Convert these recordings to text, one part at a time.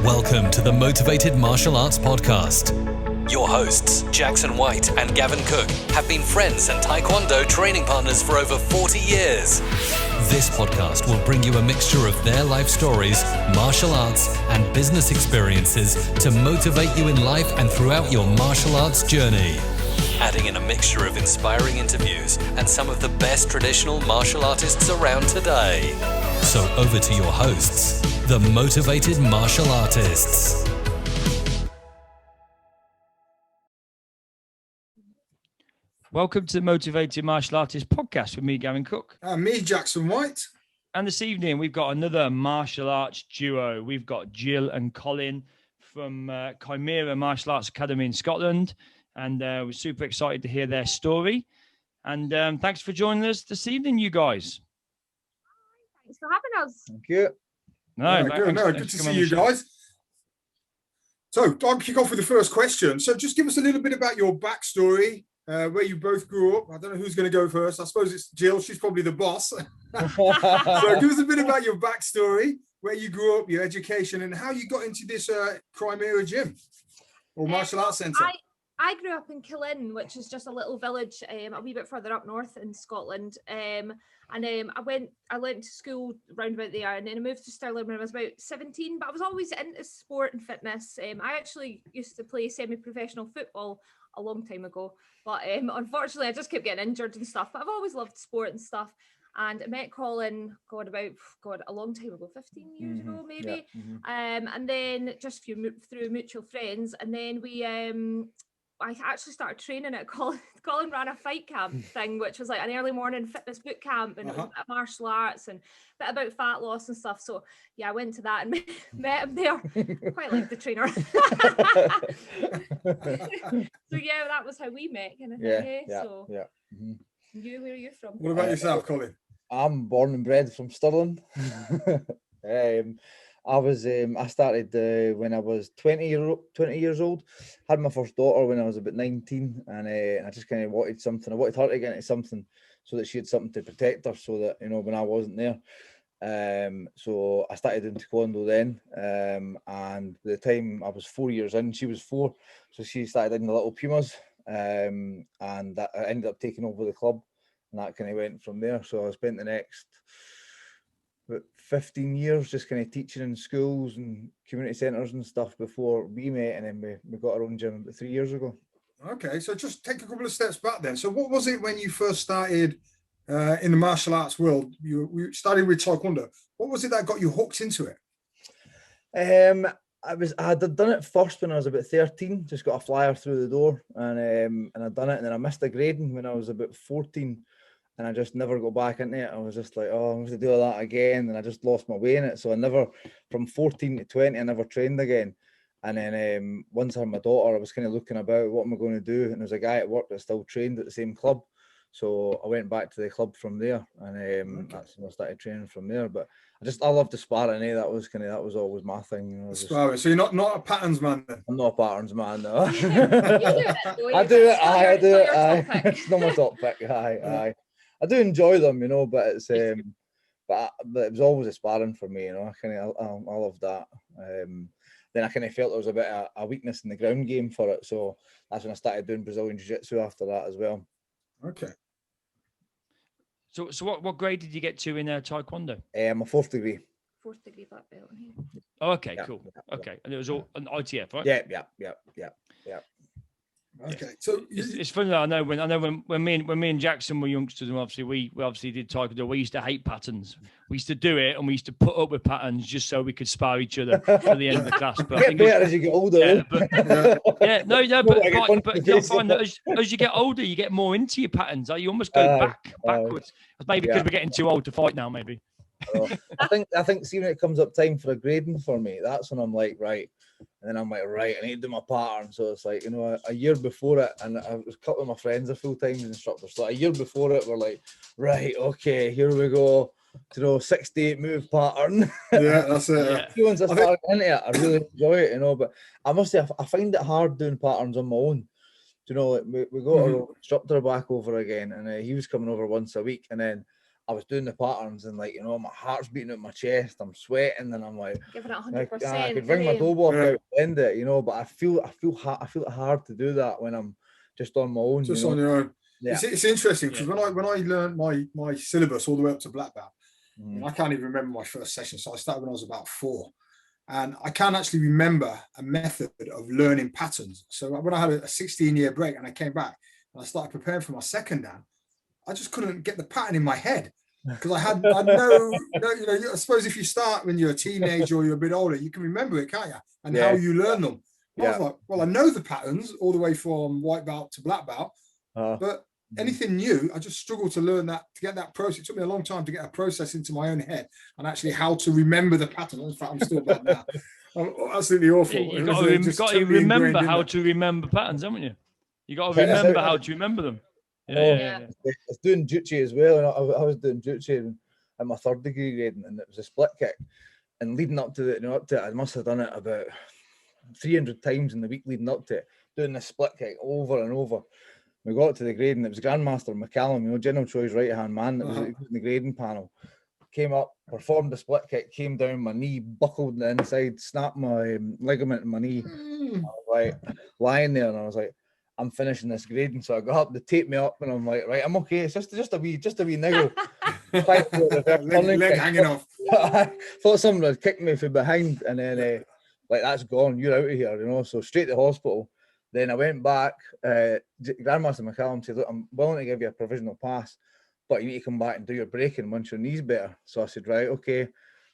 Welcome to the Motivated Martial Arts Podcast. Your hosts, Jackson White and Gavin Cook, have been friends and Taekwondo training partners for over 40 years. This podcast will bring you a mixture of their life stories, martial arts, and business experiences to motivate you in life and throughout your martial arts journey. Adding in a mixture of inspiring interviews and some of the best traditional martial artists around today. So over to your hosts, the Motivated Martial Artists. Welcome to the Motivated Martial Artists podcast with me, Gavin Cook. And me, Jackson White. And this evening, we've got another martial arts duo. We've got Gill and Colin from Chimera Martial Arts Academy in Scotland. And we're super excited to hear their story. And thanks for joining us this evening, you guys. Thanks for having us. Thank you. Good to see you guys. So I'll kick off with the first question. So just give us a little bit about your backstory, where you both grew up. I don't know who's going to go first. I suppose it's Jill. She's probably the boss. So give us a bit about your backstory, where you grew up, your education, and how you got into this Chimera gym or martial arts centre. I grew up in Gill, which is just a little village a wee bit further up north in Scotland. I went to school round about there, and then I moved to Stirling when I was about 17, but I was always into sport and fitness. I actually used to play semi-professional football a long time ago, but unfortunately I just kept getting injured and stuff, but I've always loved sport and stuff. And I met Colin, a long time ago, 15 years ago, maybe. Yeah. And then just through mutual friends, and then I actually started training at Colin. Colin ran a fight camp thing, which was like an early morning fitness boot camp and martial arts and a bit about fat loss and stuff. So yeah, I went to that and met him there. Quite like the trainer. So yeah, that was how we met, kind of thing. You, where are you from? What about yourself, Colin? I'm born and bred from Stirling. I started when I was 20 years old. Had my first daughter when I was about 19, and I just kind of wanted something. I wanted her to get into something so that she had something to protect her, so that, you know, when I wasn't there. So I started doing Taekwondo then, and by the time I was 4 years in, she was 4, so she started in the Little Pumas, and that I ended up taking over the club, and that kind of went from there. So I spent the next 15 years just kind of teaching in schools and community centres and stuff before we met, and then we got our own gym about 3 years ago. Okay, so just take a couple of steps back then. So what was it when you first started in the martial arts world? You started with Taekwondo. What was it that got you hooked into it? I had done it first when I was about 13, just got a flyer through the door, and I'd done it, and then I missed the grading when I was about 14. And I just never got back into it. I was just like, I'm going to do that again. And I just lost my way in it. So I never, from 14 to 20, I never trained again. And then once I had my daughter, I was kind of looking about, what am I going to do? And there was a guy at work that still trained at the same club. So I went back to the club from there. And that's when I started training from there. But I loved the sparring. That was always my thing. You know, sparring. So you're not a patterns man then? I'm not a patterns man, no. You do it, though. I do it. It's not my top pick. Aye. I do enjoy them, you know, but it's but it was always a sparring for me, you know. I love that. Then I kind of felt there was a bit of a weakness in the ground game for it, so that's when I started doing Brazilian Jiu Jitsu after that as well. Okay. So what grade did you get to in Taekwondo? My 4th degree. 4th degree black belt. Oh, okay, cool. Okay, and it was all an ITF, right? Yeah. Okay, so it's funny that I know when me and Jackson were youngsters, and obviously we did Taekwondo. We used to hate patterns. We used to do it, and we used to put up with patterns just so we could spar each other at the end of the class. But I think better as you get older. But you'll find that as you get older, you get more into your patterns. You almost go backwards. Maybe because we're getting too old to fight now. Maybe. I think see when it comes up time for a grading for me, that's when I'm like, right. And then I'm like, right, I need to do my pattern. So it's like, you know, a year before it, and I was a couple of my friends are full-time instructors. So a year before it, we're like, right, okay, here we go. You know, 68 move pattern. Yeah, that's it. Once I start into it, I really enjoy it, you know. But I must say, I find it hard doing patterns on my own. You know, like we got our instructor back over again, and he was coming over once a week, and then I was doing the patterns and like, you know, my heart's beating out my chest, I'm sweating, and I'm like, giving it 100%. I could bring my dough walk out and end it, you know, but I feel it hard to do that when I'm just on my own. Just on your own. Yeah. It's interesting because when I learned my syllabus all the way up to black belt, I can't even remember my first session. So I started when I was about 4. And I can't actually remember a method of learning patterns. So when I had a 16-year break and I came back and I started preparing for my second dan, I just couldn't get the pattern in my head because I had no, you know, I suppose if you start when you're a teenager or you're a bit older, you can remember it, can't you? And how you learn them. I was like, well, I know the patterns all the way from white belt to black belt, but anything new, I just struggled to learn that, to get that process. It took me a long time to get a process into my own head and actually how to remember the pattern. In fact, I'm still bad now. I'm absolutely awful. You've got to remember how to remember patterns, haven't you? You got to remember how to remember them. I was doing jiu-jitsu as well, and I was doing jiu-jitsu at my 3rd degree grading, and it was a split kick. And leading up to it, I must have done it about 300 times in the week leading up to it, doing this split kick over and over. We got to the grading. It was Grandmaster McCallum, you know, General Troy's right-hand man that was in the grading panel. Came up, performed the split kick, came down, my knee buckled on the inside, snapped my ligament in my knee. I was like lying there, and I was like, I'm finishing this grading. So I got up, they taped me up, and I'm like, right, I'm okay. It's just a wee niggle. leg hanging off. I thought someone had kicked me from behind, and then like, that's gone. You're out of here, you know. So straight to hospital. Then I went back. Grandmaster McCallum said, look, I'm willing to give you a provisional pass, but you need to come back and do your breaking once your knee's better. So I said, right, okay.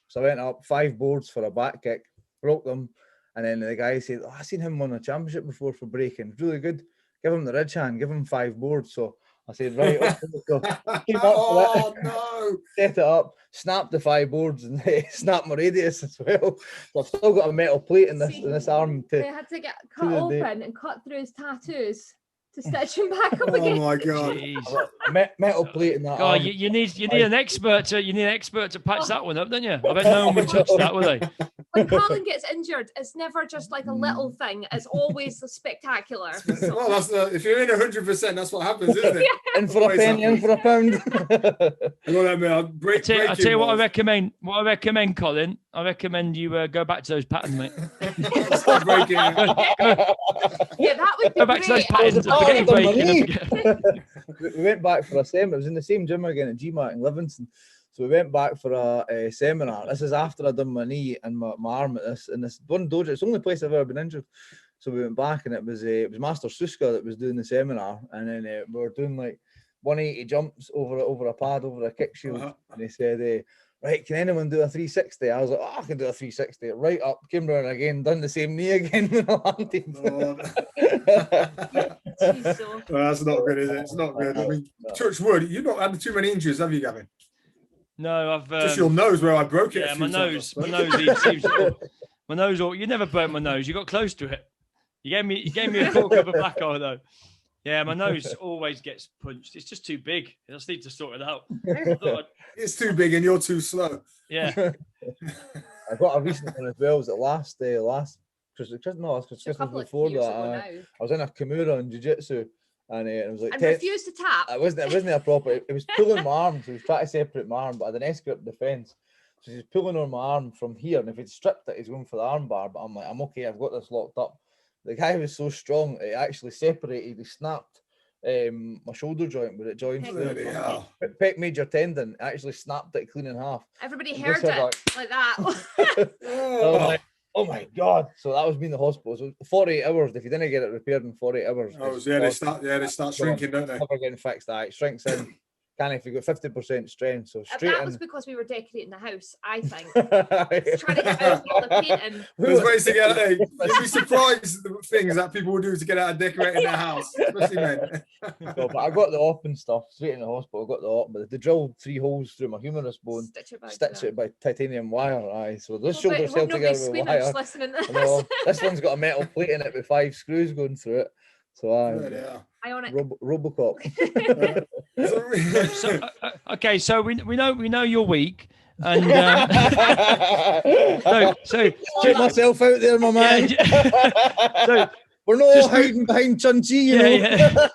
So I went up 5 boards for a back kick, broke them. And then the guy said, I seen him win a championship before for breaking. Really good. Give him the ridge hand, give him 5 boards. So I said, right, okay. So came up for it, no. Set it up, snapped the 5 boards, and snapped my radius as well. So I've still got a metal plate in this arm. They had to get cut open and cut through his tattoos to stitch him back up again. Oh my god! Metal plate in that arm. You need an expert to patch that one up, don't you? I bet no one would touch that, will they? When Colin gets injured, it's never just like a little thing. It's always spectacular. Well, that's if you're in 100%, that's what happens, isn't it? In for a penny, in for a pound. I'll tell you what I recommend. What I recommend, Colin. I recommend you go back to those patterns, mate. Stop breaking. Yeah, that would be go back to those patterns. We went back for a seminar. It was in the same gym again at GMAT in Livingston. So we went back for a seminar. This is after I'd done my knee and my arm at this one dojo. It's the only place I've ever been injured. So we went back, and it was Master Suska that was doing the seminar, and then we were doing like 180 jumps over a pad, over a kick shield. And he said, right, can anyone do a 360? I was like, I can do a 360. Right up, came down again, done the same knee again when I landed. Well, that's not good, is it? It's not good. I mean, touch wood, you've not had too many injuries, have you, Gavin? No, I've just your nose where I broke it. Yeah, my nose. My nose. You never burnt my nose. You got close to it. You gave me a full cup of black eye though. Yeah, my nose always gets punched. It's just too big. I just need to sort it out. It's too big and you're too slow. Yeah. I got a recent one as well. Was it last Christmas before that? I was in a Kimura in Jiu Jitsu. And it was like, and refused to tap. It wasn't a proper. It was pulling my arm. So he was trying to separate my arm, but I had an S-grip defense. So he's pulling on my arm from here, and if he'd stripped it, he's going for the arm bar. But I'm like, I'm okay. I've got this locked up. The guy was so strong, it actually separated. He snapped my shoulder joint, where it joins the pec major tendon. Actually snapped it clean in half. Everybody heard it like that. Oh my God. So that was me in the hospital. So 48 hours. If you didn't get it repaired in 48 hours. They start shrinking, don't they? Never getting fixed. It shrinks in. If you got 50% strength, so straight that was because we were decorating the house, I think. Trying to get out all the painting. There's ways to get out. You'd be surprised the things that people will do to get out of decorating their house, especially men. No, but I got the op and stuff straight in the hospital. I got the op, but they drilled 3 holes through my humerus bone, stitch it by titanium wire. So those shoulders held together with wire. This one's got a metal plate in it with 5 screws going through it. So Ionic. Robocop. So we know you're weak, and so check myself out there, my man. So We're not hiding behind Chun-Chi, you know. Yeah.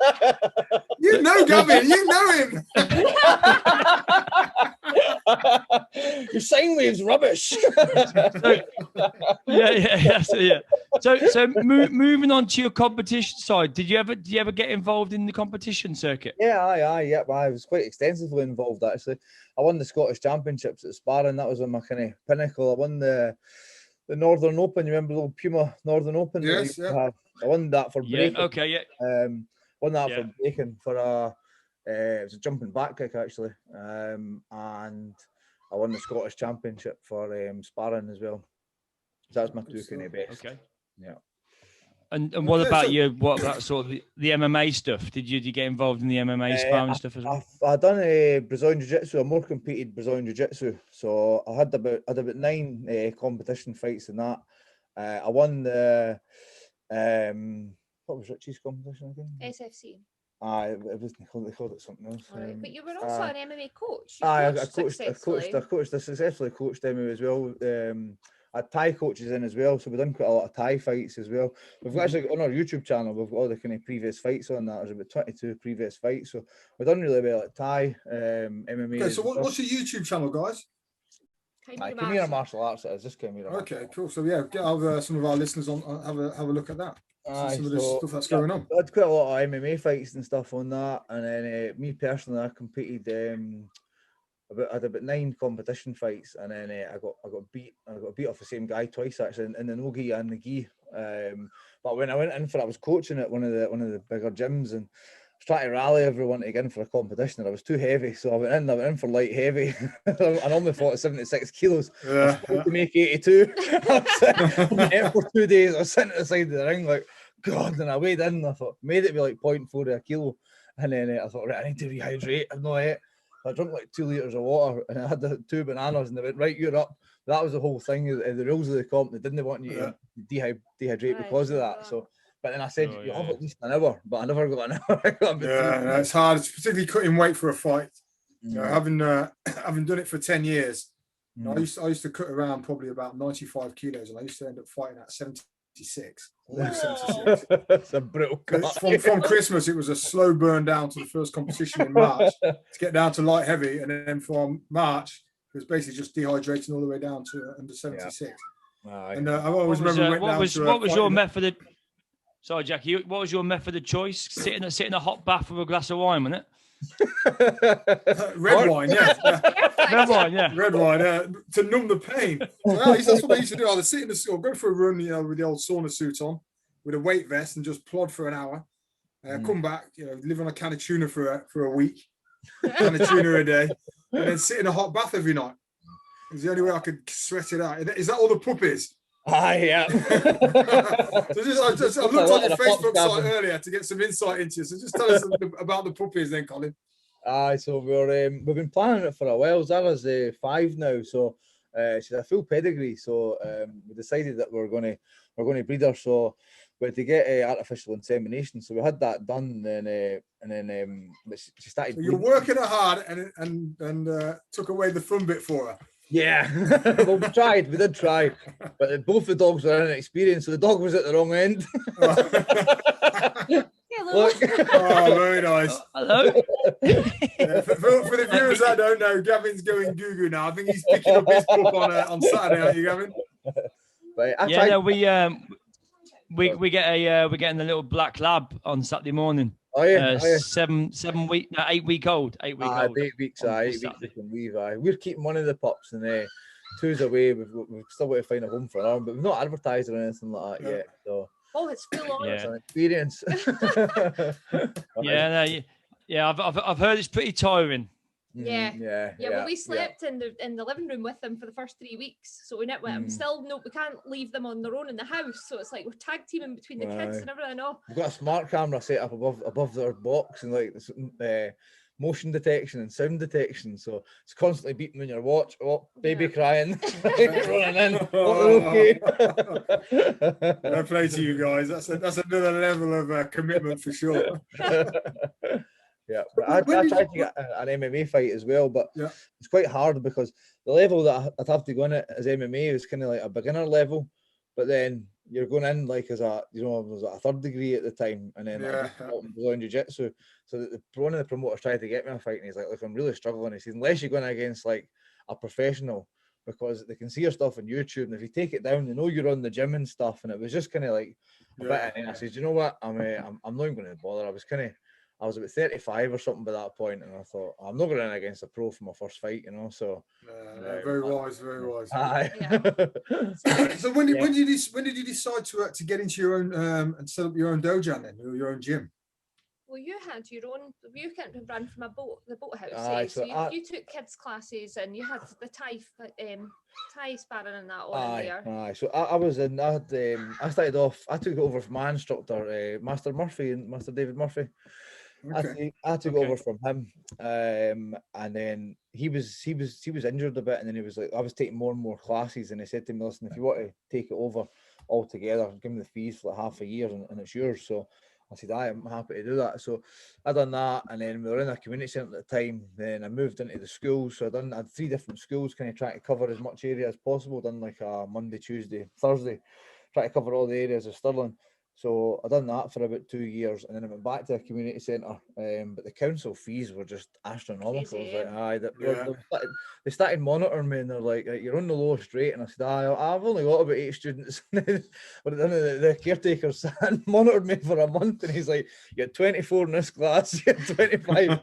You know Gavin, you know him. Your sine wave's rubbish. So moving on to your competition side, did you ever get involved in the competition circuit? Yeah, I was quite extensively involved actually. I won the Scottish Championships at sparring. That was on my kind of pinnacle. I won the Northern Open. You remember the old Puma Northern Open? Yes, yeah. I won that for breaking. Okay, yeah. Won that for breaking for it was a jumping back kick actually. And I won the Scottish Championship for sparring as well. So that's my two kind of best. Okay. Yeah. And what about sort of the MMA stuff? Did you get involved in the MMA sparring stuff as well? I've done Brazilian Jiu Jitsu. I more competed Brazilian Jiu Jitsu. So I had about 9 competition fights in that. I won the what was Richie's competition again? SFC. It was they called it something else. Right. But you were also an MMA coach. I successfully coached MMA as well. I had Thai coaches in as well, so we've done quite a lot of Thai fights as well. We've actually on our YouTube channel, we've got all the kind of previous fights on that. There's about 22 previous fights, so we've done really well at Thai MMA. Okay, so what's your YouTube channel, guys? Chimera Martial Arts. It is just Chimera. Okay, cool. So yeah, get some of our listeners on have a look at that. Some of the stuff that's going on. I had quite a lot of MMA fights and stuff on that, and then me personally, I competed. I had about 9 competition fights, and then I got beat off the same guy twice actually in the no-gi and the gi. But when I went in I was coaching at one of the bigger gyms, and I was trying to rally everyone to get in for a competition, and I was too heavy, so I went in for light heavy. I normally fought at 76 kilos. I was supposed to make 82. I was in for 2 days. I was sitting at the side of the ring like, God, and I weighed in, and I thought, made it be like 0.4 a kilo, and then I thought, right, I need to rehydrate. I've no ate. I drank like 2 liters of water, and I had the 2 bananas, and they went, right, you're up. That was the whole thing. The rules of the comp, they didn't want you to dehydrate because of that. So, but then I said, you have at least an hour, but I never got an hour. It's hard. It's particularly cutting weight for a fight. You know, having done it for 10 years, you know, I used to cut around probably about 95 kilos, and I used to end up fighting at 76. That's a brutal cut. From Christmas, it was a slow burn down to the first competition in March to get down to light heavy, and then from March it was basically just dehydrating all the way down to under 76. And I always remember what was your method? Sorry, Jackie. What was your method of choice? Sit in a hot bath with a glass of wine, wasn't it? Red wine, red wine, to numb the pain. So that's what I used to do. I would sit in the or go for a run, you know, with the old sauna suit on, with a weight vest, and just plod for an hour. Come back, you know, live on a can of tuna for a week, can of tuna a day, and then sit in a hot bath every night. It was the only way I could sweat it out. Is that all the puppies? Yeah. So I looked on your Facebook site earlier to get some insight into you. So just tell us about the puppies then, Colin. So we've been planning it for a while. Zara's 5 now, so she's a full pedigree. So we decided that we're going to breed her. So we had to get artificial insemination. So we had that done, and then she started. So you're working her hard, and took away the fun bit for her. Yeah, well, we did try, but both the dogs were inexperienced, so the dog was at the wrong end. Look. Oh, very nice. Hello. For the viewers that don't know, Gavin's going goo-goo now. I think he's picking up his pup on Saturday, aren't you, Gavin? Right, we're getting the little black lab on Saturday morning. Oh yeah, 7 week, 8 week old, 8 week old. 8 weeks, 8 weeks can leave. We're keeping one of the pups, and 2's away. We've still got to find a home for her, but we've not advertised or anything like that yet. So it's full on. It's an experience. I've heard it's pretty tiring. Yeah. Well, we slept in the living room with them for the first 3 weeks, so we we can't leave them on their own in the house. So it's like we're tag teaming between the kids and everything. We've got a smart camera set up above their box, and like motion detection and sound detection. So it's constantly beeping when you watch. Oh, baby crying, running in. Okay. Fair play to you guys. That's another level of commitment for sure. Yeah, but I tried to get an MMA fight as well, but it's quite hard because the level that I'd have to go in it as MMA is kind of like a beginner level, but then you're going in like as a, you know, I was at a third degree at the time, and then I just taught Brazilian Jiu Jitsu. So one of the promoters tried to get me a fight, and he's like, look, I'm really struggling. He says, unless you're going against like a professional, because they can see your stuff on YouTube, and if you take it down, they know you're on the gym and stuff. And it was just kind of like a bit. And I said, you know what, I'm not even going to bother. I was about 35 or something by that point, and I thought, I'm not going in against a pro for my first fight, you know. So very wise. So when did you decide to get into your own and set up your own dojo then, or your own gym? Well, you had your own. You can't run from the boathouse. So you took kids classes, and you had the Thai sparring and that on there. So I started off. I took it over from my instructor, Master David Murphy. Okay. I took over from him, and then he was injured a bit, and then he was like, I was taking more and more classes, and he said to me, listen, if you want to take it over altogether, give me the fees for like half a year, and it's yours. So I said, I'm happy to do that. So I done that, and then we were in a community centre at the time. Then I moved into the schools, so I had 3 different schools, kind of trying to cover as much area as possible. Done like a Monday, Tuesday, Thursday, try to cover all the areas of Stirling. So I done that for about 2 years, and then I went back to a community centre. But the council fees were just astronomical. I was like, they started monitoring me, and they're like, you're on the lowest rate. And I said, I've only got about 8 students. But then the caretaker sat and monitored me for a month, and he's like, you had 24 in this class, you had 25.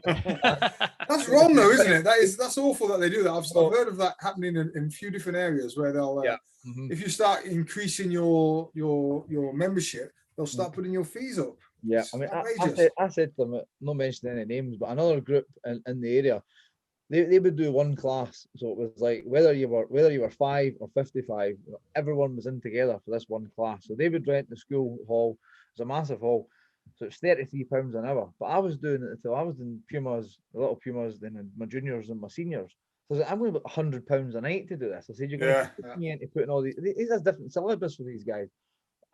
That's wrong though, isn't it? That's awful that they do that. I've heard of that happening in a few different areas where they'll if you start increasing your membership, they'll start putting your fees up. Yeah, I mean, I said to them, not mentioning any names, but another group in the area, they would do one class. So it was like whether you were 5 or 55, everyone was in together for this one class. So they would rent the school hall. It was a massive hall. So it's £33 an hour. But I was doing it until I was in Pumas, the little Pumas, then my juniors and my seniors. So I was like, I'm going about £100 a night to do this. I said, you're going to put me into putting all these a different syllabus for these guys.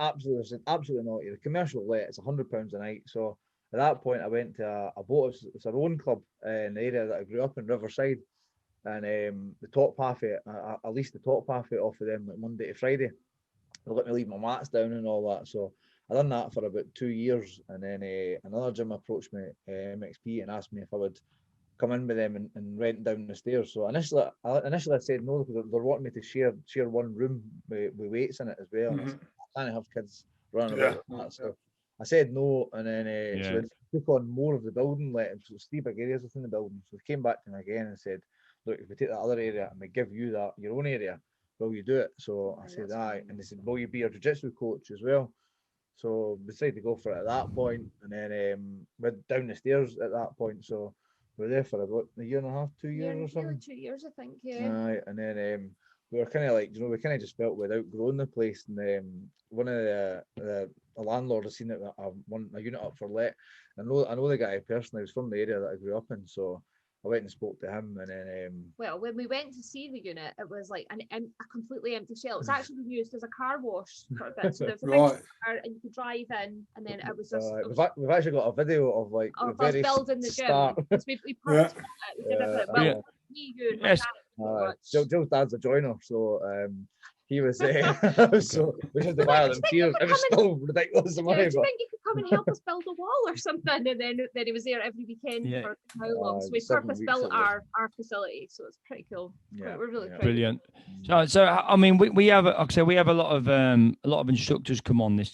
Absolutely not. You're a commercial let. It's £100 a night. So at that point, I went to a boat. It's our own club in the area that I grew up in, Riverside, and the top half of it, I leased the top half of it off of them like Monday to Friday. They let me leave my mats down and all that. So I done that for about 2 years, and then another gym approached me, MXP, and asked me if I would come in with them and rent down the stairs. So initially I said no, because they're wanting me to share one room with weights in it as well. Mm-hmm. I can't have kids running about like that. So I said no, and then so they took on more of the building, so 3 big areas within the building. So they came back to me again and said, look, if we take that other area and we give you that your own area, will you do it? So I said aye, and they said, will you be your jiu-jitsu coach as well? So we decided to go for it at that point, and then went down the stairs at that point. So we were there for about a year and a half, 2 years or something. 2 years, I think. Yeah. Aye, and then we were kind of like, we kind of just felt we'd outgrown the place, and one of the landlord has seen it a unit up for let. I know the guy personally. He was from the area that I grew up in, so I went and spoke to him, and then well, when we went to see the unit, it was like a completely empty shell. It was actually used as a car wash for a bit. So there was a big car, and you could drive in, and then it was just. We've actually got a video of like the very building the start. Gym. We parked it. We did it. Well, me, you, and Jill's dad's a joiner, so he was so we had to buy them cheers. It was still ridiculous. Do you think you could come and help us build a wall or something? And then he was there every weekend for how long? So we purpose built our facility, so it's pretty cool. Yeah, we're really proud. Brilliant. So I mean, we have we have a lot of instructors come on the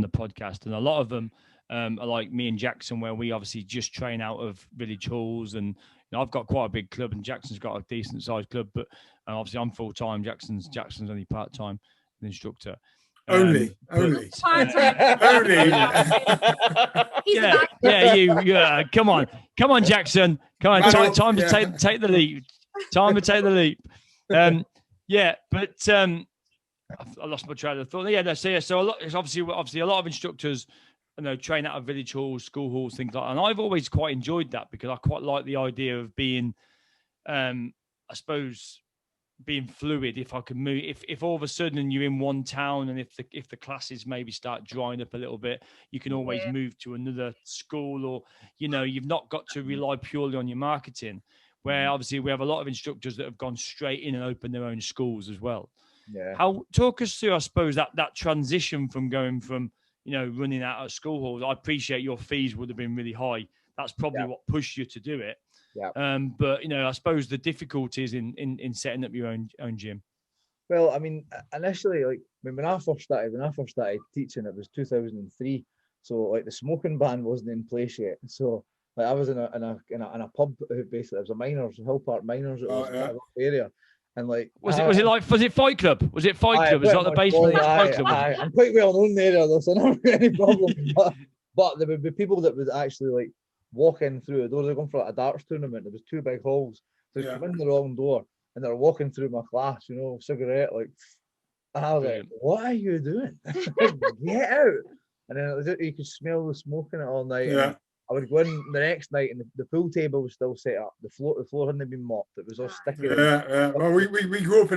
podcast, and a lot of them are like me and Jackson, where we obviously just train out of Village Halls, and I've got quite a big club, and Jackson's got a decent sized club, but obviously I'm full time. Jackson's only part time instructor. Only. Only. Come on, Jackson. Come on, time to take the leap. Time to take the leap. I lost my train of thought. So a lot. It's obviously a lot of instructors, train out of village halls, school halls, things like that. And I've always quite enjoyed that, because I quite like the idea of being, I suppose, being fluid. If I can move, if all of a sudden you're in one town, and if the classes maybe start drying up a little bit, you can always move to another school, or you've not got to rely purely on your marketing. Where obviously we have a lot of instructors that have gone straight in and opened their own schools as well. Yeah. How talk us through, I suppose, that transition from going from, running out of school halls. I appreciate your fees would have been really high. That's probably what pushed you to do it. Yeah. But I suppose the difficulties in setting up your own gym. Well, I mean, initially, like when I first started teaching, it was 2003. So like the smoking ban wasn't in place yet. So like I was in a pub, basically. It was a miners, Hill Park Miners. It was kind of area. And like, was it Fight Club? Was it Fight Club? Is that the basement? Fight Club. I'm quite well known in the area, though, so I don't have any problem. But there would be people that would actually like walk in through the door. They're going for like a darts tournament. There was 2 big halls. So they come in the wrong door and they're walking through my class, cigarette, like. And I was like, "What are you doing? Get out!" And then you could smell the smoke in it all night. Yeah. I would go in the next night, and the pool table was still set up. The floor hadn't been mopped. It was all sticky. Yeah. Well, we grew up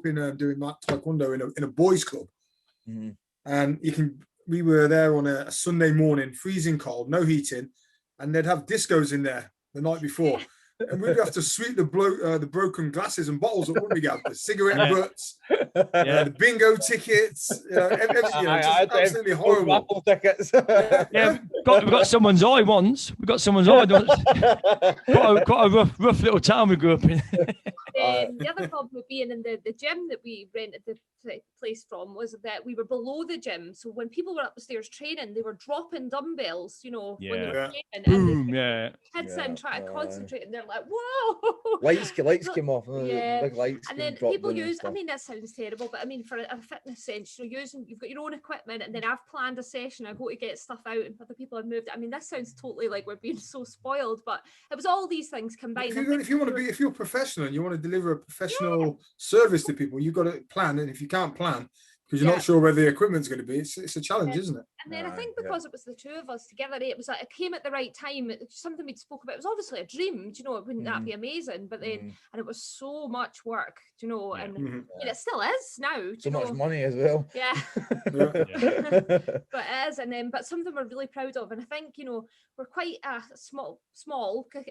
in doing that taekwondo in a boys' club, and we were there on a Sunday morning, freezing cold, no heating, and they'd have discos in there the night before. And we'd have to sweep the broken glasses and bottles up, wouldn't we, Gav? The cigarette butts, the bingo tickets, everything, just absolutely horrible. Raffle tickets. Yeah, we got someone's eye once. We got someone's eye. Quite a rough little town we grew up in. The other problem with being in the gym that we rented the place from was that we were below the gym. So when people were up the stairs training, they were dropping dumbbells, when they were training. Boom, Kids then try to concentrate, and they're like, "Whoa!" Lights came off. Big lights. And then people use. I mean, that sounds terrible, but I mean, for a fitness sense, you've got your own equipment, and then I've planned a session. I go to get stuff out, and other people have moved. I mean, this sounds totally like we're being so spoiled, but it was all these things combined. If you're professional and you want to deliver a professional service to people, you've got to plan. And if you can't plan because you're not sure where the equipment's going to be, it's a challenge, isn't it? And then I think because it was the two of us together, it was like it came at the right time. It's something we'd spoke about. It was obviously a dream, wouldn't that be amazing? But then, and it was so much work, and it still is now. So much money as well. Yeah. But it is, and then but something we're really proud of, and I think we're quite small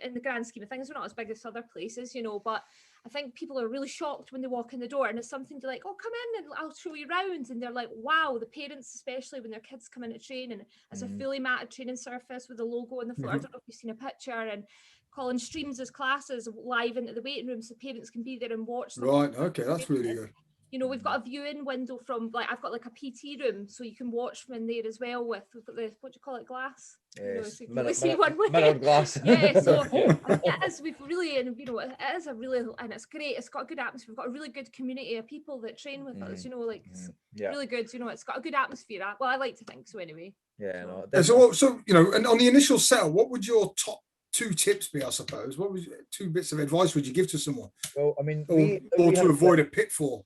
in the grand scheme of things. We're not as big as other places, but I think people are really shocked when they walk in the door, and it's something to like, "Oh, come in and I'll show you around," and they're like, "Wow!" The parents, especially when their kids come in to train, and it's a fully matted training surface with a logo on the floor. I don't know if you've seen a picture, and Colin streams his classes live into the waiting room so parents can be there and watch them. Right, okay, that's really good. We've got a viewing window from I've got like a PT room, so you can watch from in there as well. We've got the what do you call it, glass? Yes, so you can only see one way. Mirrored glass. Yeah, so it is. We've really, and it is a really, and it's great. It's got a good atmosphere. We've got a really good community of people that train with us. Really good. It's got a good atmosphere. Well, I like to think so anyway. Yeah, no. So and on the initial setup, what would your top 2 tips be? I suppose. What was 2 bits of advice would you give to someone? Well, I mean, or to avoid a pitfall.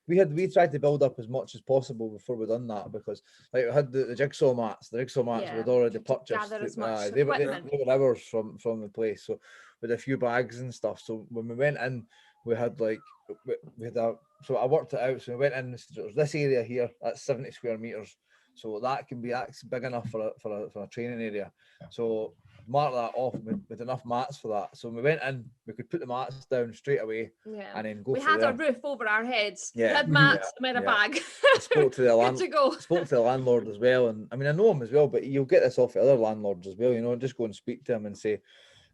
We tried to build up as much as possible before we done that, because like we had the jigsaw mats. The jigsaw mats we'd already purchased. They were ours from the place. So with a few bags and stuff. So when we went in, we had so I worked it out. So we went in. There's this area here. That's 70 square meters. So that's big enough for a training area. So mark that off with enough mats for that. So when we went in, we could put the mats down straight away and then go. We had a roof over our heads. We had mats in a bag. I spoke to the landlord as well, and I mean I know him as well, but you'll get this off the other landlords as well. Just go and speak to him and say,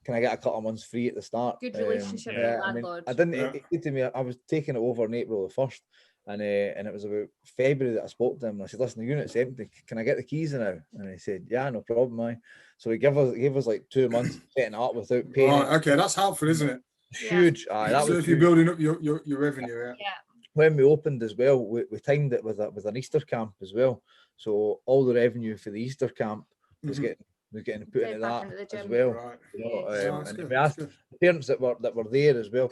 "Can I get a couple of months free at the start?" Good relationship with the landlord. I didn't. He said to me, I was taking it over on April the 1st. And it was about February that I spoke to him. And I said, "Listen, the unit's empty. Can I get the keys now?" And he said, "Yeah, no problem, man." So he gave us like 2 months setting it up without paying. Right, okay, that's helpful, isn't it? Huge. So if you're building up your revenue, When we opened as well, we timed it with an Easter camp as well. So all the revenue for the Easter camp was getting put into that as well. Right. And we asked the parents that were there as well.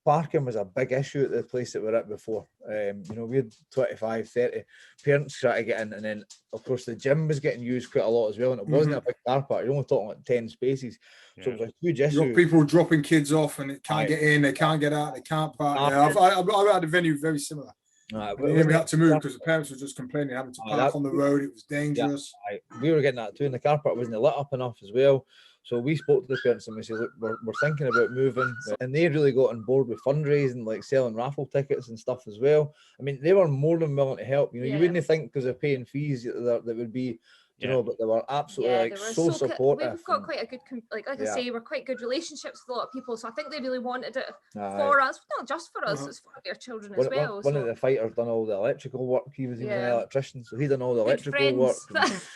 Parking was a big issue at the place that we were at before. We had 25, 30 parents trying to get in, and then of course the gym was getting used quite a lot as well, and it wasn't a big car park. You're only talking like 10 spaces, so it was a huge issue. You've got people dropping kids off, and it can't get in, they can't get out, they can't park. I've had a venue very similar. We had to move because the parents were just complaining, having to park on the road. It was dangerous. We were getting that too, and the car park wasn't lit up enough as well. So we spoke to the parents and we said, look, we're thinking about moving. And they really got on board with fundraising, like selling raffle tickets and stuff as well. I mean, they were more than willing to help. You know, you wouldn't think because they're paying fees that would be, you know, but they were absolutely so supportive. We've got quite a good, like I say, we're quite good relationships with a lot of people. So I think they really wanted it for us, not just for us, it's for their children as well. One of the fighters done all the electrical work. He was even an electrician, so he done all the electrical work.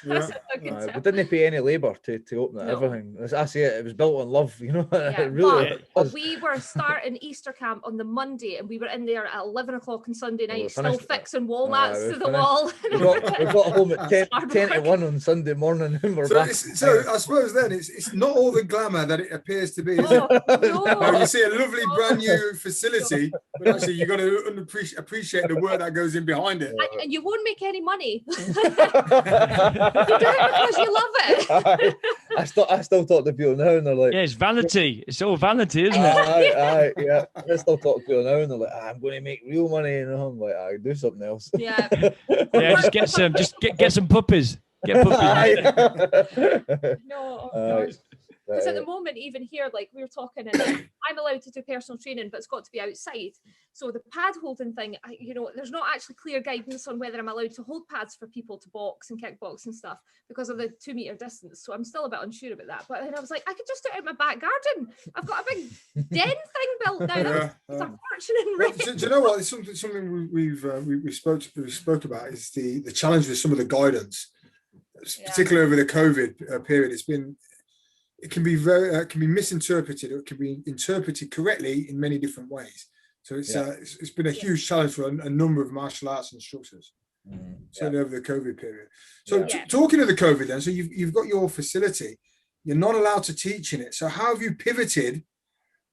We didn't pay any labour to open it, everything. As I say, it was built on love, you know. It really was. We were starting Easter camp on the Monday, and we were in there at 11 o'clock on Sunday night, still fixing wall mats to the wall. We got home at 10 to 1 on Sunday morning, and we're back. So I suppose then it's not all the glamour that it appears to be, is it? No. You see a lovely brand new facility, but actually you've got to appreciate the work that goes in behind it. And you won't make any money. You do it because you love it. I still talk to people now, and they're like, it's vanity. It's all vanity, isn't it? Yeah. I still talk to people now, and they're like, I'm going to make real money, and I'm like, I do something else. Yeah. Just get some puppies. Get puppies. No. Because at the moment, even here, like we were talking, and I'm allowed to do personal training, but it's got to be outside. So the pad holding thing, you know, there's not actually clear guidance on whether I'm allowed to hold pads for people to box and kickbox and stuff because of the 2 meter distance. So I'm still a bit unsure about that. But then I was like, I could just do it in my back garden. I've got a big den thing built now. That's a fortune in rent. Do you know what? It's something we spoke about is the challenge with some of the guidance, particularly over the COVID period. It can be misinterpreted, or it can be interpreted correctly in many different ways. So it's been a huge challenge for a number of martial arts instructors, certainly over the COVID period. So talking of the COVID then, so you've got your facility, you're not allowed to teach in it. So how have you pivoted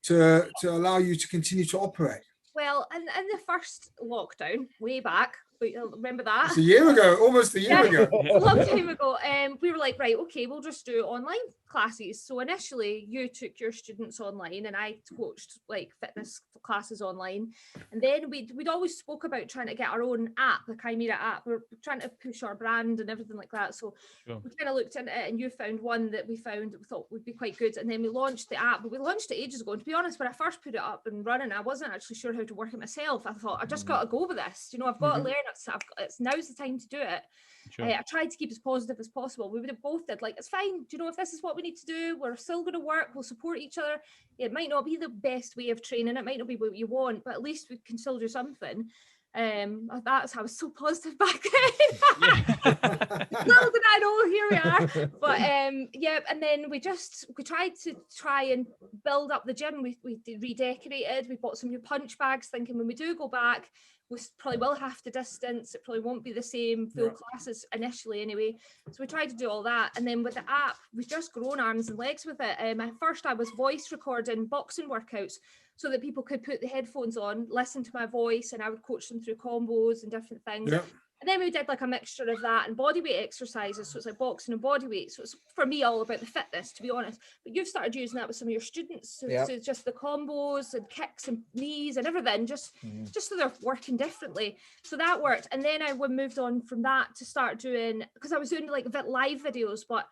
to allow you to continue to operate? Well, in the first lockdown, way back, remember that? It's a year ago, almost a year ago. A long time ago. We were like, right, okay, we'll just do online classes. So initially you took your students online and I coached like fitness classes online. And then we'd always spoke about trying to get our own app, the Chimera app. We're trying to push our brand and everything like that. So we kind of looked into it, and you found one that we thought would be quite good. And then we launched the app, but we launched it ages ago. And to be honest, when I first put it up and running, I wasn't actually sure how to work it myself. I thought, I just got to go with this. You know, I've got to learn it. So now's the time to do it. I tried to keep as positive as possible. We would have both did, like, it's fine. Do you know, if this is what we need to do, we're still going to work. We'll support each other. It might not be the best way of training. It might not be what you want, but at least we can still do something. That's how I was so positive back then. Little did I know, here we are. But and then we tried and build up the gym. We redecorated. We bought some new punch bags, thinking when we do go back, we probably will have to distance. It probably won't be the same full classes initially anyway. So we tried to do all that. And then with the app, we've just grown arms and legs with it. At first I was voice recording boxing workouts so that people could put the headphones on, listen to my voice, and I would coach them through combos and different things. And then we did like a mixture of that and bodyweight exercises. So it's like boxing and bodyweight. So it's for me all about the fitness, to be honest. But you've started using that with some of your students. So just the combos and kicks and knees and everything, just so they're working differently. So that worked. And then I moved on from that to start doing, because I was doing like live videos, but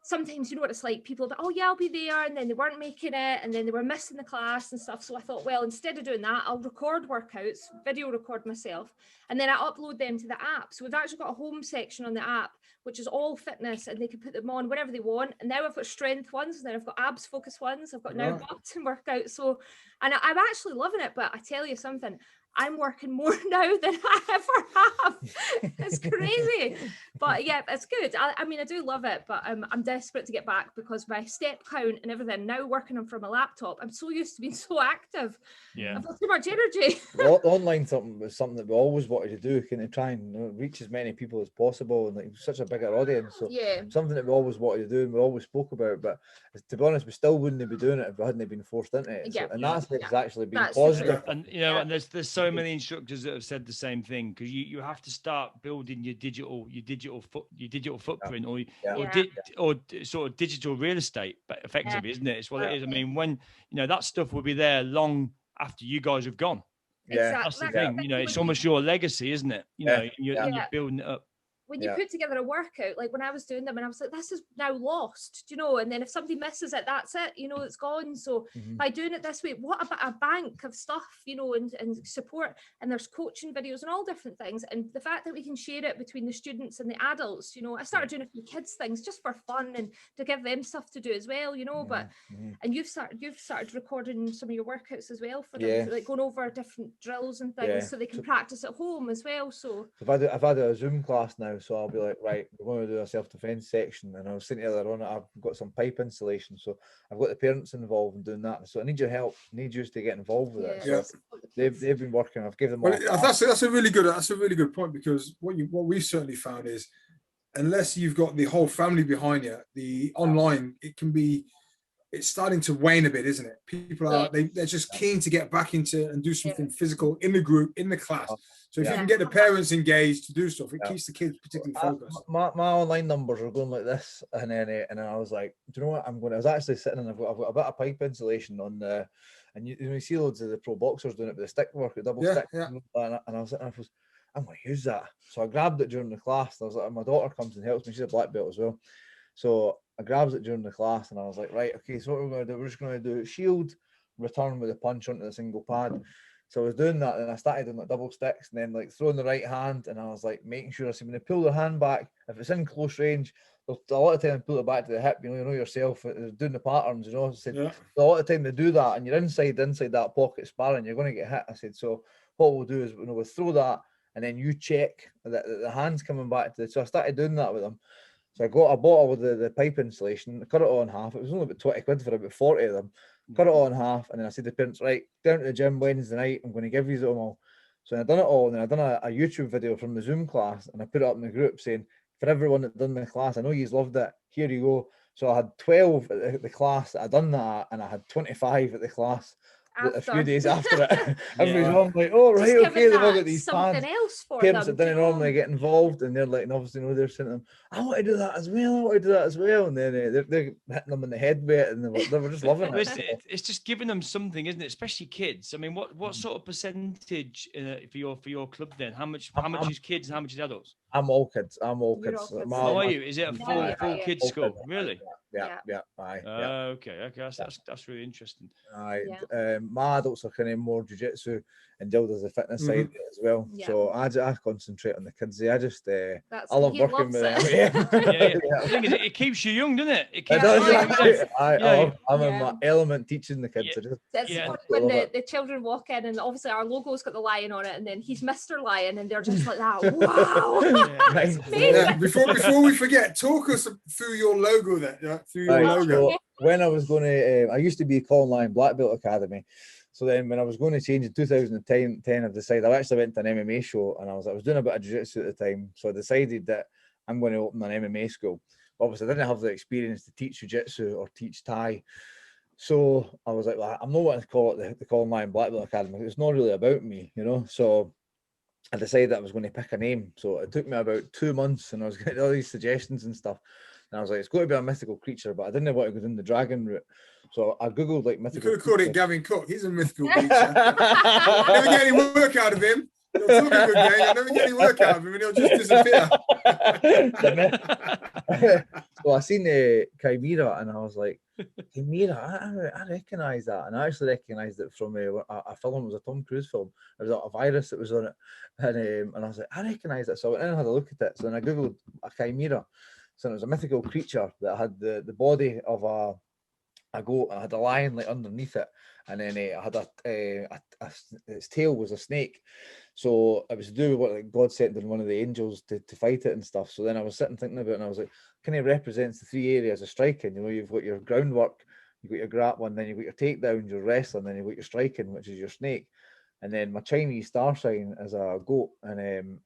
sometimes, you know what it's like, people are like, oh yeah, I'll be there, and then they weren't making it, and then they were missing the class and stuff. So I thought, well, instead of doing that, I'll record workouts, video record myself, and then I upload them to the app. So we've actually got a home section on the app, which is all fitness, and they can put them on whenever they want. And now I've got strength ones, and then I've got abs focused ones, I've got now boxing workouts. So, and I'm actually loving it, but I tell you something, I'm working more now than I ever have. It's crazy, but yeah, it's good. I mean, I do love it, but I'm desperate to get back because my step count and everything, now working on from a laptop, I'm so used to being so active. I've got too much energy. Well, online was something that we always wanted to do, kind of try and reach as many people as possible, and like such a bigger audience. So something that we always wanted to do and we always spoke about, but to be honest, we still wouldn't be doing it if we hadn't been forced into it. So, and that's actually been positive. And you know, and there's so many instructors that have said the same thing, because you have to start building your digital footprint or sort of digital real estate, but effectively, isn't it? It's what it is. I mean, when you know that stuff will be there long after you guys have gone. Exactly. That's the thing. You know, it's almost your legacy, isn't it? You know, you're building it up. When you put together a workout, like when I was doing them and I was like, this is now lost, do you know? And then if somebody misses it, that's it, you know, it's gone. So by doing it this way, what about a bank of stuff, you know, and support, and there's coaching videos and all different things. And the fact that we can share it between the students and the adults, you know, I started doing a few kids things just for fun and to give them stuff to do as well, you know, but, and you've started recording some of your workouts as well for them, like going over different drills and things so they can practice at home as well. So I've had a Zoom class now. So I'll be like, right, we're going to do a self-defense section. And I was saying earlier on, I've got some pipe installation. So I've got the parents involved in doing that. So I need your help. I need you to get involved with it. So they've been working. I've given them that's a really good point, because what we've certainly found is, unless you've got the whole family behind you, the online, it's starting to wane a bit, isn't it? People are they're just keen to get back into and do something physical in the group, in the class. So if you can get the parents engaged to do stuff, it keeps the kids particularly focused. My online numbers are going like this, and then I was like, do you know what? I was actually sitting and I've got a bit of pipe insulation on the, and you see loads of the pro boxers doing it with the stick work, the double stick, and I was sitting and I was, I'm going to use that. So I grabbed it during the class. I was like, my daughter comes and helps me. She's a black belt as well. So I grabbed it during the class and I was like, right, okay, so what we're going to do, we're just going to do shield, return with a punch onto the single pad. So I was doing that, and I started doing like double sticks, and then like throwing the right hand, and I was like making sure, I said, when they pull their hand back, if it's in close range, a lot of time pull it back to the hip, you know yourself, doing the patterns, you know. I said, a lot of time they do that, and you're inside that pocket sparring, you're going to get hit. I said, so what we'll do is, you know, we'll throw that, and then you check that the hand's coming back to the, so I started doing that with them. So I got a bottle with the pipe insulation, I cut it all in half. It was only about 20 quid for about 40 of them. Cut it all in half, and then I said to the parents, right, down to the gym Wednesday night, I'm going to give you them all. So I done it all, and then I done a YouTube video from the Zoom class, and I put it up in the group saying, for everyone that done the class, I know you've loved it, here you go. So I had 12 at the class that I done that, and I had 25 at the class a few days after it. Everybody's like, oh, right, okay, they've all got these plans. Parents that didn't normally get involved, and they're like, and obviously, you know, they're saying to them, I want to do that as well, I want to do that as well. And then they're hitting them in the head with it, and they were just loving it. It's just giving them something, isn't it? Especially kids. I mean, what sort of percentage for your club then? How much is kids and how much is adults? I'm all kids. How are you? Is it a full kids school? Really? Yeah. Okay. That's really interesting. My adults are kind of more jiu-jitsu, and Jill does the fitness side as well. So I concentrate on the kids. I just I love working with them. The thing is, it keeps you young, doesn't it? It keeps I'm in my element teaching the kids. When the children walk in, and obviously our logo's got the lion on it, and then he's Mr. Lion, and they're just like that. Wow. Before we forget, talk us through your logo then. Through your logo. So when I was going to, I used to be Colin Lyon Black Belt Academy. So then when I was going to change in 2010, I decided, I actually went to an MMA show, and I was doing a bit of jiu-jitsu at the time. So I decided that I'm going to open an MMA school. Obviously, I didn't have the experience to teach jiu-jitsu or teach Thai. So I was like, well, I'm not wanting to call it the Colin Lyon Black Belt Academy. It's not really about me, you know. So I decided I was going to pick a name. So it took me about 2 months, and I was getting all these suggestions and stuff. And I was like, it's got to be a mythical creature, but I didn't want to go down the dragon route. So I googled like mythical. You could have called it Gavin Cook. He's a mythical creature. Never get any work out of him. He'll talk a good game. I never get any work out of him, and he'll just disappear. So I seen the Chimera, and I was like, Chimera, I recognise that, and I actually recognised it from a film. It was a Tom Cruise film. There was a virus that was on it, and I was like, I recognise it. So I went in and had a look at it. So then I googled a Chimera. So it was a mythical creature that had the body of a goat. I had a lion like underneath it, and then I had its tail was a snake. So it was to do with what like God sent in one of the angels to fight it and stuff. So then I was sitting thinking about it, and I was like, kind of represents the 3 areas of striking. You know, you've got your groundwork, you've got your grappling, then you've got your takedowns, your wrestling, then you've got your striking, which is your snake. And then my Chinese star sign is a goat, and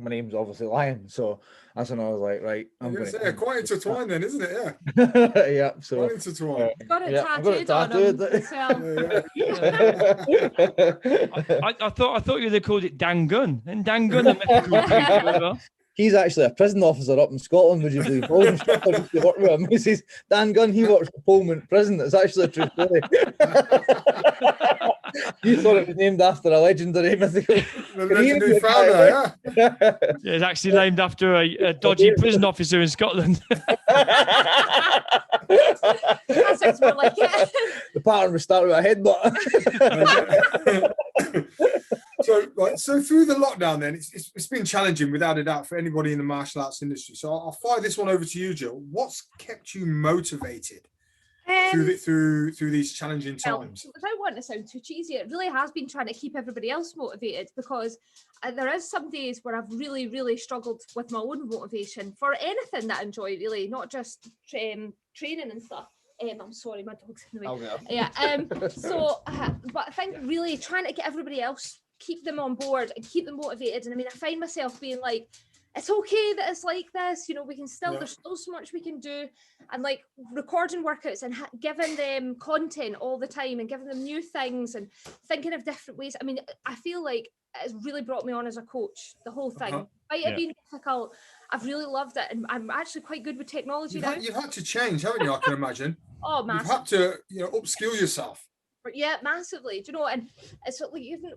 my name's obviously Lion, so that's when I was like, right, I'm going to say quite intertwined then, isn't it? Yeah. Yeah. So quite intertwined. Got it tattooed on him. I thought you'd have called it Dangun, and Dangun a mythical creature as well. he's actually a prison officer up in Scotland, would you believe? All the instructors used to work with him. He says, Dan Gunn, he works for Pullman Prison. It's actually a true story. You thought it was named after a legendary mythical. Yeah, it's actually named after a dodgy prison officer in Scotland. That's more like it. The pattern would start with a headbutt. So through the lockdown, then it's been challenging without a doubt for anybody in the martial arts industry. So I'll fire this one over to you, Jill. What's kept you motivated through these challenging times? Without wanting to sound too cheesy, it really has been trying to keep everybody else motivated, because there is some days where I've really, really struggled with my own motivation for anything that I enjoy, really, not just training and stuff. I'm sorry, my dog's in the way. Okay. Yeah. But I think really trying to get everybody else, keep them on board and keep them motivated. And I mean, I find myself being like, it's okay that it's like this, we can still, there's still so much we can do, and like recording workouts and giving them content all the time and giving them new things and thinking of different ways. I mean, I feel like it's really brought me on as a coach, the whole thing. Might have been difficult. I've really loved it, and I'm actually quite good with technology now. You've had to change, haven't you? I can imagine. Oh, massive. You've had to, upskill yourself. Yeah, massively. Do you know? And it's like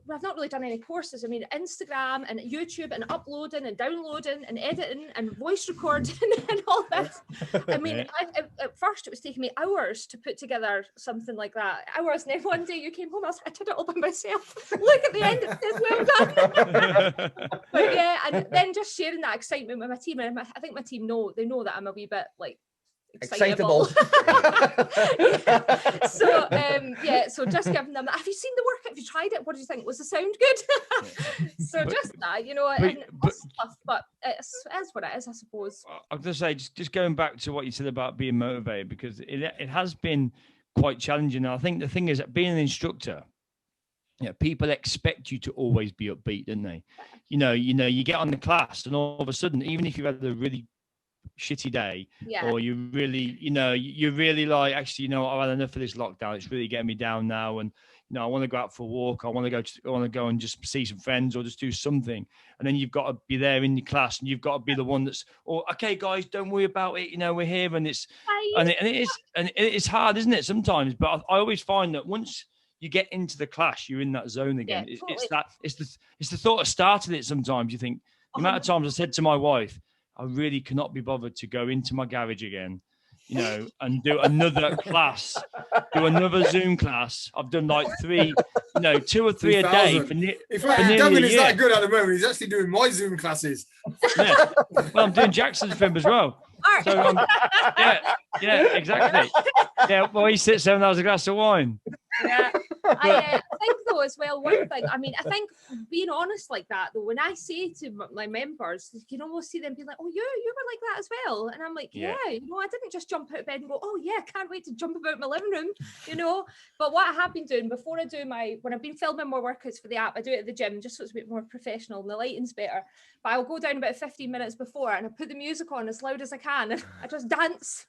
I've not really done any courses. I mean, Instagram and YouTube and uploading and downloading and editing and voice recording and all this. I mean, at first it was taking me hours to put together something like that. Hours, and then one day you came home, I did it all by myself. Look at the end, it says well done. But yeah, and then just sharing that excitement with my team, and I think my team know that I'm a wee bit like excitable. So just giving them that. Have you seen the work? Have you tried it? What do you think? Was the sound good? So just that, but it's what it is, I suppose. I was going to say, just going back to what you said about being motivated, because it has been quite challenging. And I think the thing is that being an instructor, people expect you to always be upbeat, don't they? You get on the class and all of a sudden, even if you've had a really shitty day, or you really, you're really like, actually, I've had enough of this lockdown. It's really getting me down now, and I want to go out for a walk. I want to go and just see some friends or just do something. And then you've got to be there in your class, and you've got to be the one that's, okay, guys, don't worry about it. We're here, and it's hard, isn't it? Sometimes, but I always find that once you get into the class, you're in that zone again. Yeah, totally. It's the thought of starting it. Sometimes you think, the amount of times I said to my wife, I really cannot be bothered to go into my garage again, and do another class, do another Zoom class. I've done like 3, 2 or 3 a day. In fact, Gavin is that good at the moment. He's actually doing my Zoom classes. Yeah. Well, I'm doing Jackson's for him as well. So exactly. Yeah, well, he sits there and has a glass of wine. Yeah. I think though as well, one thing, I mean, I think being honest like that though, when I say to my members, you can almost see them being like, oh, you were like that as well. And I'm like, yeah, I didn't just jump out of bed and go, oh yeah, can't wait to jump about my living room, But what I have been doing before I do when I've been filming more workouts for the app, I do it at the gym just so it's a bit more professional and the lighting's better. But I'll go down about 15 minutes before and I put the music on as loud as I can and I just dance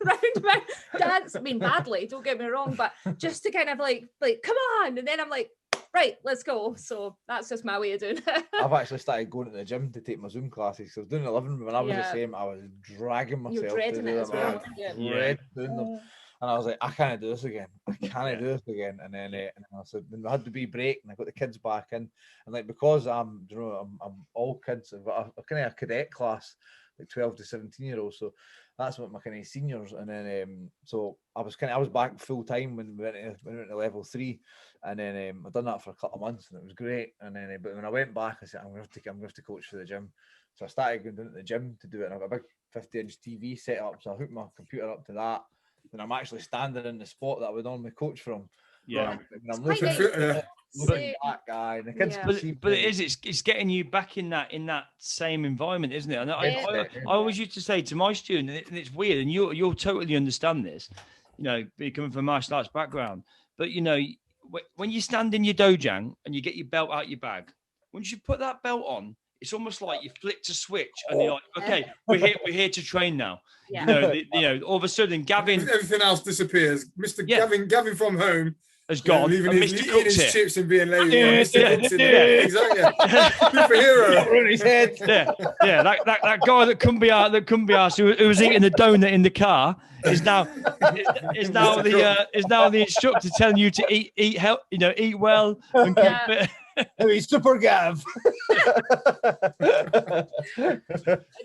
I mean, badly, don't get me wrong, but just to kind of like come on, and then I'm like, right, let's go. So that's just my way of doing it. I've actually started going to the gym to take my Zoom classes. So I was doing 11 when I was the same. I was dragging myself. You're dreading it as well. Doing them. And I was like, I can't do this again. And then I said, then we had the wee break, and I got the kids back in, and like because I'm all kids. I've got a kind of a cadet class, like 12 to 17-year-olds. So that's what my kind of seniors. And then so I was back full time when we went into level 3, and then I'd done that for a couple of months, and it was great. And then but when I went back, I said I'm going to have to coach for the gym. So I started going down to the gym to do it, and I've got a big 50-inch TV set up. So I hooked my computer up to that. And I'm actually standing in the spot that I would normally coach from. Yeah, I'm looking at that guy, and the kids. But it's getting you back in that same environment, isn't it? And I always used to say to my student, and it's weird, and you'll totally understand this, coming from a martial arts background. But when you stand in your dojang and you get your belt out your bag, once you put that belt on, it's almost like you flicked a switch and you're like, okay, we're here to train now. Yeah. All of a sudden, Gavin, everything else disappears. Gavin from home has gone. Leaving and his, Mr. eating Cook's his here. chips and being lazy. Mr. Cook's in there. Exactly. Superhero. That guy that couldn't be asked, who was eating the donut in the car, is now the instructor telling you to eat eat well and keep fit. He's super Gav. It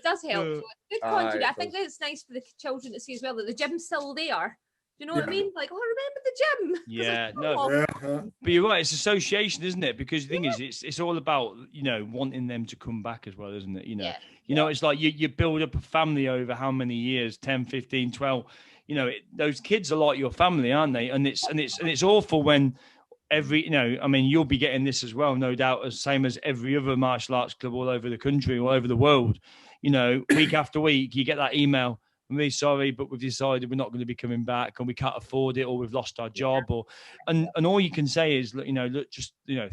does help. Good content. I think that it's nice for the children to see as well that the gym's still there. Do you know what I mean? Like, remember the gym. Yeah, no. But you're right. It's association, isn't it? Because the thing is, it's all about wanting them to come back as well, isn't it? It's like you build up a family over how many years? 10, 15, 12. Those kids are like your family, aren't they? And it's awful when you'll be getting this as well, no doubt, as same as every other martial arts club all over the country, all over the world. Week after week, you get that email. I'm really sorry, but we've decided we're not going to be coming back, and we can't afford it, or we've lost our job, and all you can say is, look,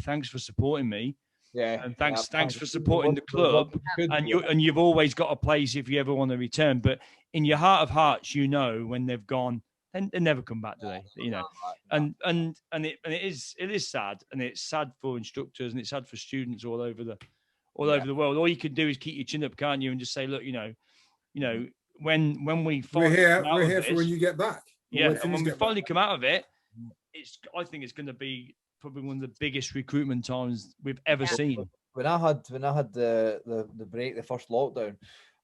thanks for supporting me, and thanks for supporting the club, and you've always got a place if you ever want to return. But in your heart of hearts, when they've gone, then they never come back, do they? And it is sad, and it's sad for instructors, and it's sad for students all over the world. All you can do is keep your chin up, can't you, and just say, look, when we finally we're here for when you get back. And when we finally come out of it, I think it's going to be probably one of the biggest recruitment times we've ever seen. When I had the break, the first lockdown,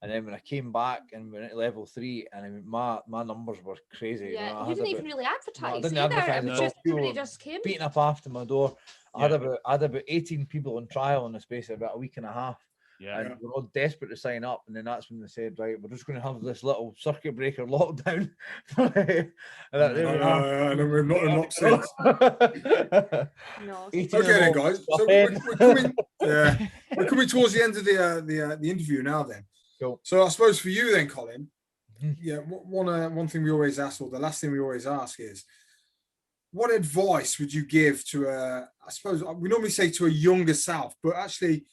and then when I came back and went at level 3, and my numbers were crazy. Yeah, you didn't even really advertise. I didn't advertise. It was just everybody just came. Beating up after my door. I had about 18 people on trial in the space of about a week and a half. And we're all desperate to sign up, and then that's when they said, right, we're just going to have this little circuit breaker lockdown. We're not sense. Okay then, guys. So we're coming towards the end of the interview now then. Cool. So I suppose for you then, Colin, one thing we always ask, or the last thing we always ask is, what advice would you give to I suppose we normally say to a younger self, but actually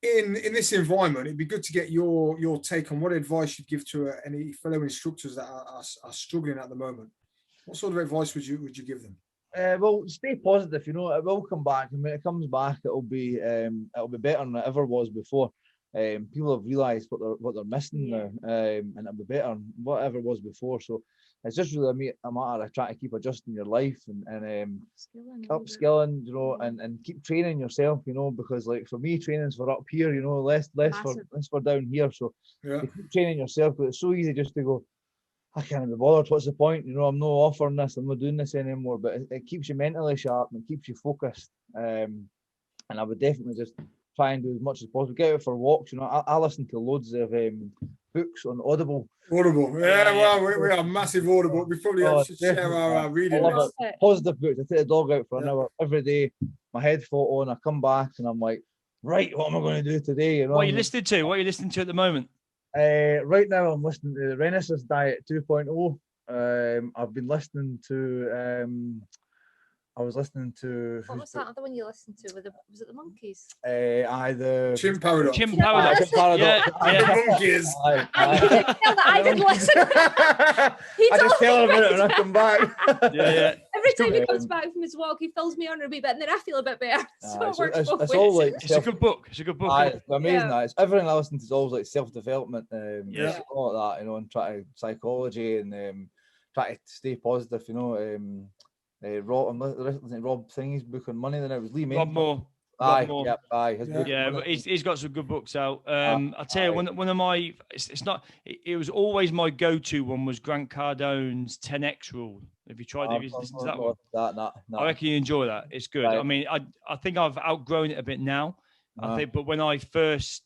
in this environment, it'd be good to get your take on what advice you'd give to any fellow instructors that are struggling at the moment. What sort of advice would you give them? Well, stay positive. It will come back, and when it comes back, it'll be better than it ever was before. People have realised what they're missing now, and it'll be better than whatever was before. So it's just really a matter of trying to keep adjusting your life and upskilling, and keep training yourself, because like for me, training's for up here, less for down here. So keep training yourself, because it's so easy just to go, I can't be bothered. What's the point? I'm not offering this. I'm not doing this anymore. But it keeps you mentally sharp and it keeps you focused. And I would definitely just try and do as much as possible. Get out for walks. I listen to loads of books on Audible. Well, we are massive Audible. We probably have to share our reading. Positive books. I take the dog out for an hour every day. My headphones on. I come back and I'm like, right, what am I going to do today? What are you listening to? What are you listening to at the moment? Right now, I'm listening to the Renaissance Diet 2.0. I've been listening to. I was listening to. What was that other one you listened to? Was it the monkeys? The Chim Paradox. Chim Paradox. The monkeys. I didn't listen. I just tell him about it when I come back. Every time he comes back from his walk, he fills me on a wee bit, and then I feel a bit better. So it works both ways. All like it's a good book. It's a good book. It's amazing. It's everything I listen to is always like self-development, all like that, and try to psychology and try to stay positive. Rob Thingy's book on money. Then it was Lee Main. Rob Moore. But he's got some good books out. I'll tell you, one of my, it was always my go-to one was Grant Cardone's 10X rule. Have you tried it? Listen to that one? No. I reckon you enjoy that. It's good. Right. I mean, I think I've outgrown it a bit now. I think, but when I first,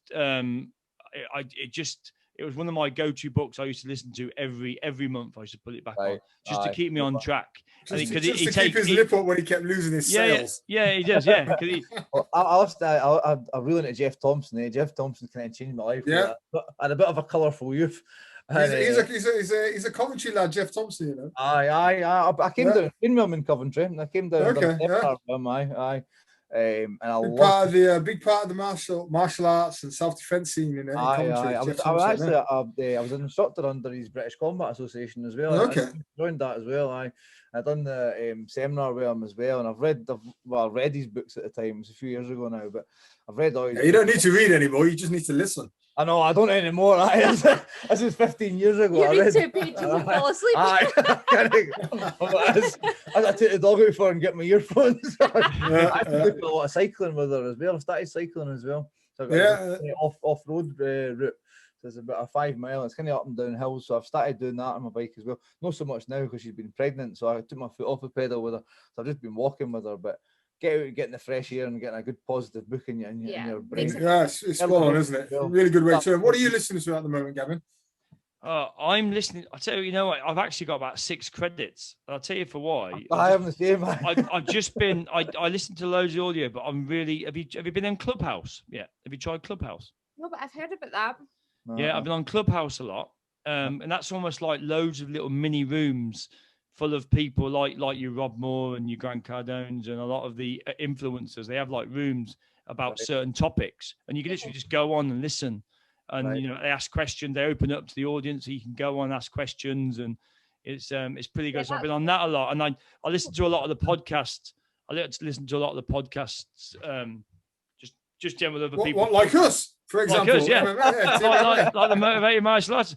it was one of my go-to books I used to listen to every month. I used to put it back on just to keep me on track. Just to keep his lip up when he kept losing his sales. Yeah, he does. Yeah. I really into Jeff Thompson. Jeff Thompson kind of changed my life. Yeah, I had a bit of a colourful youth. He's a Coventry lad, Jeff Thompson. I came down in Coventry. I came down. And I big part of the martial arts and self-defense scene in commentary. I was an instructor under his British Combat Association as well. Okay. I joined that as well. I done the seminar with him as well, and I read his books at the time. It was a few years ago now, but I've read all his You don't need to read anymore, you just need to listen. I know, I don't anymore. This is 15 years ago. You read 2 pages and fall asleep. I took the dog out for and get my earphones. I did a lot of cycling with her as well. I started cycling as well. So I got off-road route. So it's about a 5 mile. It's kind of up and down hills. So I've started doing that on my bike as well. Not so much now because she's been pregnant. So I took my foot off the pedal with her. So I've just been walking with her. But get out, getting the fresh air and getting a good positive book in your brain. Yes, it's spot on, isn't it? Really good way to. What are you listening to at the moment, Gavin? I'm listening. I tell you, I've actually got about 6 credits. I'll tell you for why. I haven't the same. I've just been. I listened to loads of audio, but I'm really. Have you been in Clubhouse? Yeah. Have you tried Clubhouse? No, but I've heard about that. Yeah, I've been on Clubhouse a lot, and that's almost like loads of little mini rooms full of people like your Rob Moore and your Grant Cardones and a lot of the influencers. They have like rooms about certain topics, and you can literally just go on and listen. And they ask questions. They open up to the audience, so you can go on and ask questions, and it's pretty good. So I've been on that a lot, and I listen to a lot of the podcasts. I like to listen to a lot of the podcasts, just general other people. What like us? For example, like us, yeah. like the Motivated Martial Arts.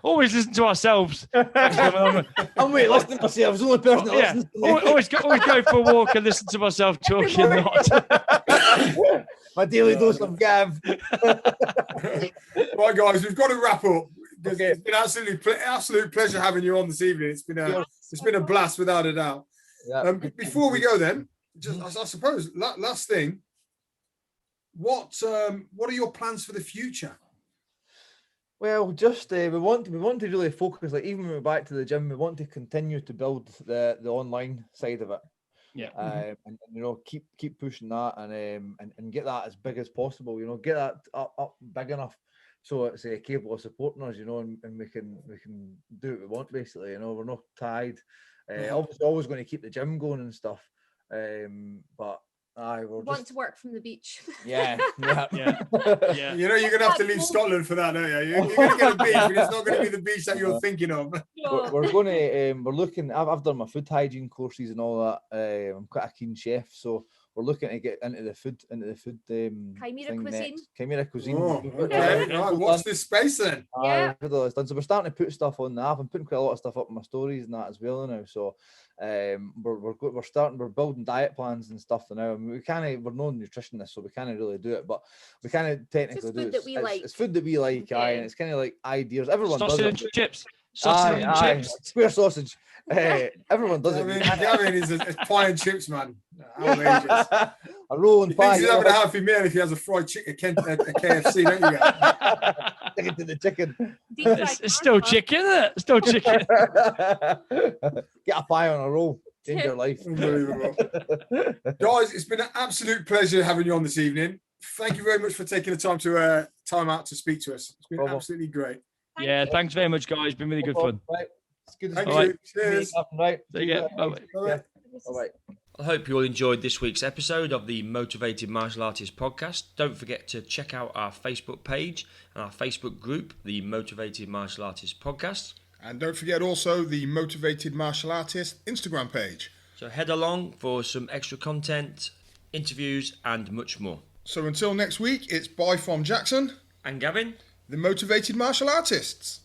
Always listen to ourselves. I'm listening to myself. I was the only person that listens to me. Always go for a walk and listen to myself talking. My daily dose of Gav. Right, guys, we've got to wrap up. Okay. It's been absolute pleasure having you on this evening. It's been a blast without a doubt. Yeah. Before we go, then, I suppose last thing. What are your plans for the future? Well, just we want to really focus. Like even when we're back to the gym, we want to continue to build the online side of it. Yeah, and keep pushing that and get that as big as possible. Get that up big enough so it's capable of supporting us. And we can do what we want basically. We're not tied. Obviously, always going to keep the gym going and stuff. But we want to work from the beach. Yeah. You're gonna have to leave Scotland for that, don't you? You're gonna get a beach, but it's not gonna be the beach that you're thinking of. We're going to we're looking. I've done my food hygiene courses and all that. I'm quite a keen chef, so we're looking to get into the food Chimera cuisine. Chimera cuisine. Oh, okay. Right, watch this space then. So we're starting to put stuff on the app. I'm putting quite a lot of stuff up on my stories and that as well now. So we're building diet plans and stuff now. I mean, we're no nutritionists, so we can't really do it, but we kind of technically do it. It's food that we like, and it's kind of like ideas. Everyone does it. Sausage and chips. Square sausage. Everyone does it. Gavin is a pie and chips man. Outrageous. A roll and pie. He's having a happy meal if he has a fried chicken, a KFC, don't you? Stick it to the chicken. It's still chicken, isn't it? Still chicken. Get a pie on a roll. Change your life. Unbelievable. Guys, it's been an absolute pleasure having you on this evening. Thank you very much for taking the time out to speak to us. It's been absolutely great. Thanks very much, guys. It's been really good fun. Right. It's good to Thank see you. Cheers. Right. Take care. Bye-bye. Bye-bye. I hope you all enjoyed this week's episode of the Motivated Martial Artist podcast. Don't forget to check out our Facebook page and our Facebook group, the Motivated Martial Artist podcast. And don't forget also the Motivated Martial Artist Instagram page. So head along for some extra content, interviews and much more. So until next week, it's bye from Jackson and Gavin, the Motivated Martial Artists.